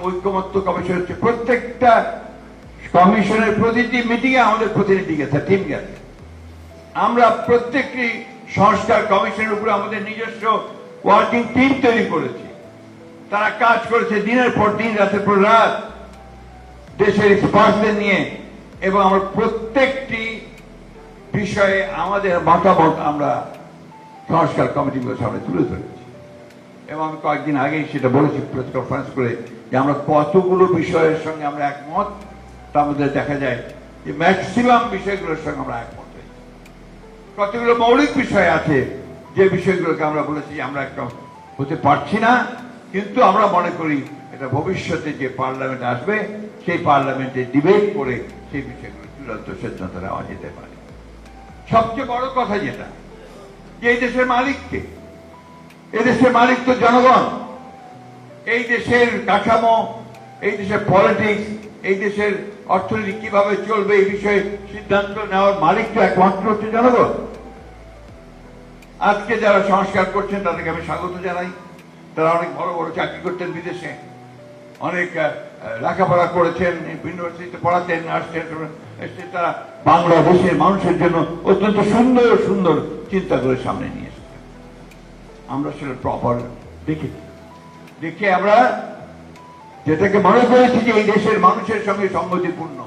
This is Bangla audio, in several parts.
ঐকমত্য কমিশন হচ্ছে প্রত্যেকটা কমিশনের প্রতিটি মিটিংয়ে আমাদের প্রতিনিধি গেছে, টিম গেছে। আমরা প্রত্যেকটি সংস্কার কমিশনের উপরে আমাদের নিজস্ব ওয়ার্কিং টিম তৈরি করেছি। তারা কাজ করেছে দিনের পর দিন, রাতের পর রাত, দেশের এক্সপার্টদের নিয়ে, এবং আমরা প্রত্যেকটি বিষয়ে আমাদের মতামত আমরা সংস্কার কমিটিগুলোর সামনে তুলে ধরেছি। এবং আমি কয়েকদিন আগেই সেটা বলেছি প্রেস কনফারেন্স করে যে আমরা কতগুলো বিষয়ের সঙ্গে আমরা একমত, তার মধ্যে দেখা যায় যে ম্যাক্সিমাম বিষয়গুলোর সঙ্গে আমরা একমত হয়েছি। কতগুলো মৌলিক বিষয় আছে যে বিষয়গুলোকে আমরা বলেছি যে আমরা একটা হতে পারছি না, কিন্তু আমরা মনে করি এটা ভবিষ্যতে যে পার্লামেন্ট আসবে সেই পার্লামেন্টে ডিবেট করে সেই বিষয়গুলো চূড়ান্ত সিদ্ধান্ত নেওয়া যেতে পারে। সবচেয়ে বড় কথা যেটা, যে এই দেশের মালিককে, এই দেশের মালিক তো জনগণ। এই দেশের কাঠামো, এই দেশের পলিটিক্স, এই দেশের অর্থনীতি কিভাবে চলবে এই বিষয়ে সিদ্ধান্ত নেওয়ার মালিক তো একমাত্র হচ্ছে জনগণ। আজকে যারা সংস্কার করছেন তাদেরকে আমি স্বাগত জানাই। তারা অনেক বড় বড় চাকরি করতেন বিদেশে, অনেক লেখাপড়া করেছেন, ইউনিভার্সিটিতে পড়াতেন, আসছেন, তারা বাংলাদেশের মানুষের জন্য অত্যন্ত সুন্দর সুন্দর চিন্তা করে সামনে নিয়ে এসেছেন। আমরা সেটা প্রপার দেখে আমরা যেটাকে মনে করেছি যে এই দেশের মানুষের সঙ্গে সংগতিপূর্ণ,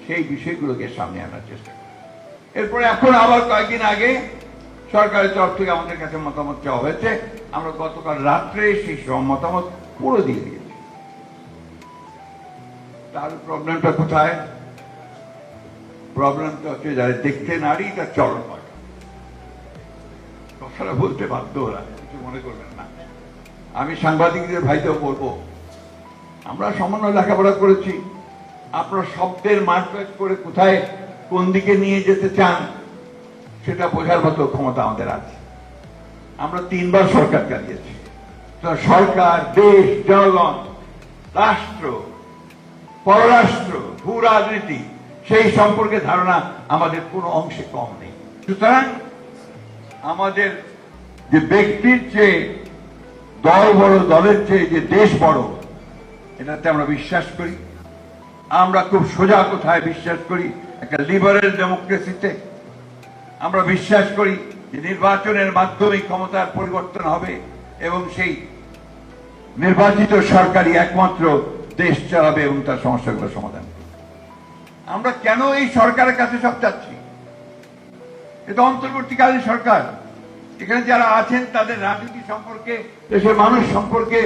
সেই বিষয়গুলোকে সামনে আনার চেষ্টা করি। এরপরে এখন আবার কয়েকদিন আগে সরকারের তরফ থেকে আমাদের কাছে মতামত চাওয়া হয়েছে। আমরা গতকাল রাত্রে সেই মতামত পুরো দিয়ে দিয়েছি। তার প্রবলেমটা কোথায়? প্রবলেমটা হচ্ছে যারা দেখতে নারী তার চরণ পাঠ। কথাটা বলতে বাধ্য ওরা, কিছু মনে করবেন না। আমি সাংবাদিকদের ভাইতেও বলবো, আমরা সামান্য লেখাপড়া করেছি, আপনার শব্দের মারপ্যাচ করে কোথায় কোন দিকে নিয়ে যেতে চান সেটা বোঝার মতো ক্ষমতা আমাদের আছে। আমরা 3 বার সরকার চালিয়েছি। সরকার, দেশ, জনগণ, রাষ্ট্র, পররাষ্ট্র, ভূ রাজনীতি, সেই সম্পর্কে ধারণা আমাদের কোনো অংশে কম নেই। সুতরাং আমাদের যে ব্যক্তির চেয়ে দল বড়, দলের চেয়ে যে দেশ বড়, এটাতে আমরা বিশ্বাস করি। আমরা খুব সোজা কথায় বিশ্বাস করি একটা লিবারেল ডেমোক্রেসিতে। আমরা বিশ্বাস করি যে নির্বাচনের মাধ্যমে ক্ষমতার পরিবর্তন হবে এবং সেই নির্বাচিত সরকারই একমাত্র দেশ চালাবে এবং তার সমস্যাগুলো সমাধান করবে। আমরা কেন এই সরকারের কাছে সব চাচ্ছি? এটা অন্তর্বর্তীকালীন সরকার। এখানে যারা আছেন তাদের রাজনীতি সম্পর্কে, দেশের মানুষ সম্পর্কে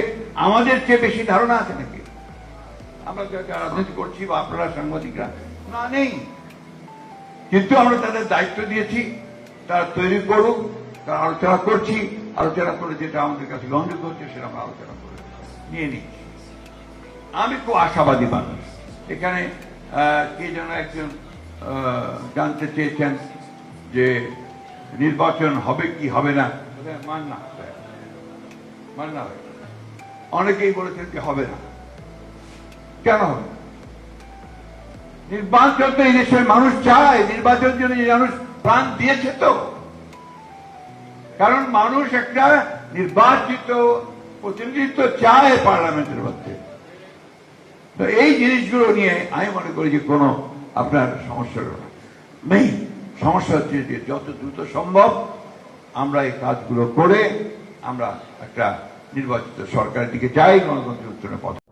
আমাদের চেয়ে বেশি ধারণা আছে নাকি? আমরা যারা রাজনীতি করছি বা আপনারা সাংবাদিকরা, না, নেই। কিন্তু আমরা তাদের দায়িত্ব দিয়েছি, তারা তৈরি করুক, তারা আলোচনা করছি, আলোচনা করে যেটা আমাদের কাছে গ্রহণযোগ্য হচ্ছে সেটা আমরা আলোচনা করে নিয়ে নিচ্ছি। আমি খুব আশাবাদী মানুষ। এখানে কে যেন একজন জানতে চেয়েছেন যে নির্বাচন হবে কি হবে না, মান্না অনেকেই বলেছেন যে হবে না। কেন হবে? নির্বাচন তো এই দেশের মানুষ চায়, নির্বাচনের জন্য মানুষ প্রাণ দিয়েছে তো। কারণ মানুষ একটা নির্বাচিত প্রতিনিধিত্ব চায় পার্লামেন্টের মধ্যে। তো এই জিনিসগুলো নিয়ে আমি মনে করি যে কোনো আপনার সমস্যা নেই। সমস্যা হচ্ছে যে যত দ্রুত সম্ভব আমরা এই কাজগুলো করে আমরা একটা নির্বাচিত সরকারের দিকে যাই, গণতন্ত্রের উত্তরণের পথে।